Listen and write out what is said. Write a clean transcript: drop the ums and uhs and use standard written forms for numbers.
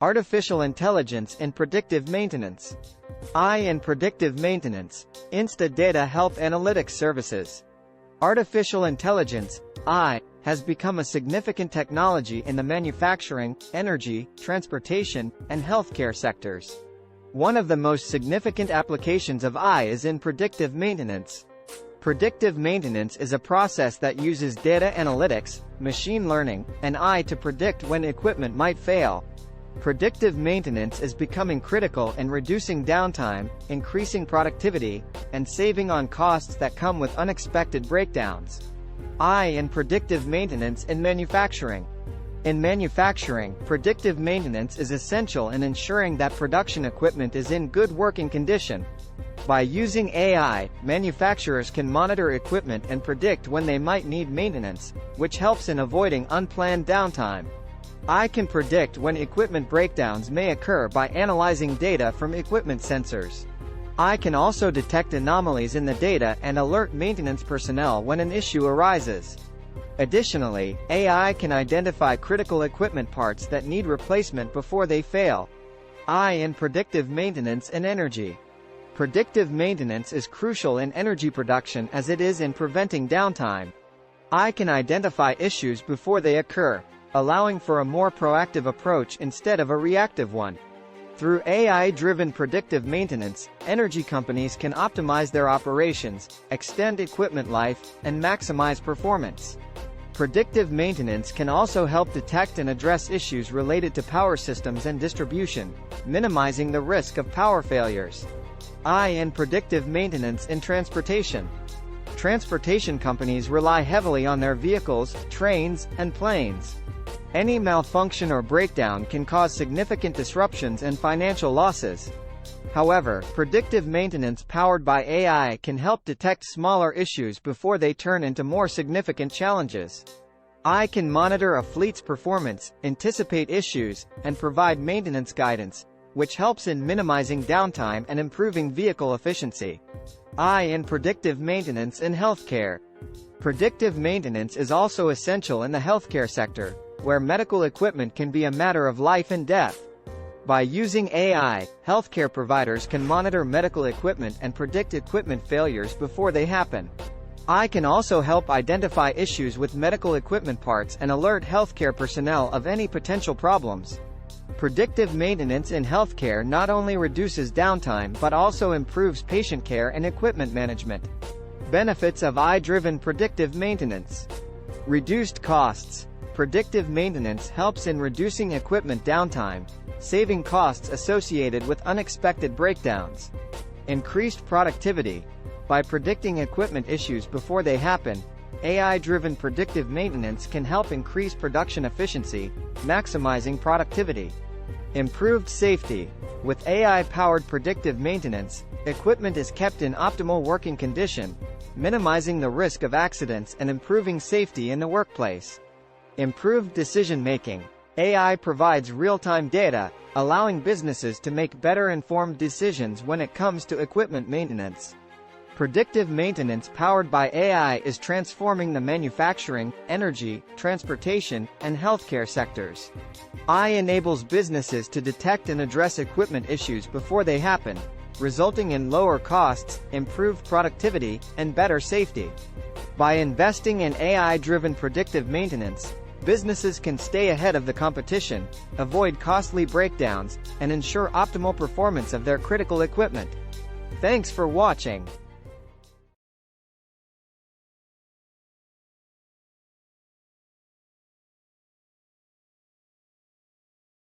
Artificial intelligence in predictive maintenance. AI in predictive maintenance. Insta data health analytics services. Artificial intelligence, AI, has become a significant technology in the manufacturing, energy, transportation, and healthcare sectors. One of the most significant applications of AI is in predictive maintenance. Predictive maintenance is a process that uses data analytics, machine learning, and AI to predict when equipment might fail. Predictive maintenance is becoming critical in reducing downtime, increasing productivity, and saving on costs that come with unexpected breakdowns. AI in predictive maintenance in manufacturing. In manufacturing, predictive maintenance is essential in ensuring that production equipment is in good working condition. By using AI, manufacturers can monitor equipment and predict when they might need maintenance, which helps in avoiding unplanned downtime. AI can predict when equipment breakdowns may occur by analyzing data from equipment sensors. AI can also detect anomalies in the data and alert maintenance personnel when an issue arises. Additionally, AI can identify critical equipment parts that need replacement before they fail. AI in predictive maintenance and energy. Predictive maintenance is crucial in energy production as it is in preventing downtime. AI can identify issues before they occur, allowing for a more proactive approach instead of a reactive one. Through AI-driven predictive maintenance, energy companies can optimize their operations, extend equipment life, and maximize performance. Predictive maintenance can also help detect and address issues related to power systems and distribution, minimizing the risk of power failures. AI in predictive maintenance in transportation. Transportation companies rely heavily on their vehicles, trains, and planes. Any malfunction or breakdown can cause significant disruptions and financial losses. However, predictive maintenance powered by AI can help detect smaller issues before they turn into more significant challenges. AI can monitor a fleet's performance, anticipate issues, and provide maintenance guidance, which helps in minimizing downtime and improving vehicle efficiency. AI in predictive maintenance in healthcare. Predictive maintenance is also essential in the healthcare sector, where medical equipment can be a matter of life and death. By using AI, healthcare providers can monitor medical equipment and predict equipment failures before they happen. AI can also help identify issues with medical equipment parts and alert healthcare personnel of any potential problems. Predictive maintenance in healthcare not only reduces downtime but also improves patient care and equipment management. Benefits of AI-driven predictive maintenance. Reduced costs. Predictive maintenance helps in reducing equipment downtime, saving costs associated with unexpected breakdowns. Increased productivity. By predicting equipment issues before they happen, AI-driven predictive maintenance can help increase production efficiency, maximizing productivity. Improved safety. With AI-powered predictive maintenance, equipment is kept in optimal working condition, minimizing the risk of accidents and improving safety in the workplace. Improved decision-making. AI provides real-time data, allowing businesses to make better informed decisions when it comes to equipment maintenance. Predictive maintenance powered by AI is transforming the manufacturing, energy, transportation, and healthcare sectors. AI enables businesses to detect and address equipment issues before they happen, resulting in lower costs, improved productivity, and better safety. By investing in AI-driven predictive maintenance, businesses can stay ahead of the competition, avoid costly breakdowns, and ensure optimal performance of their critical equipment. Thanks for watching.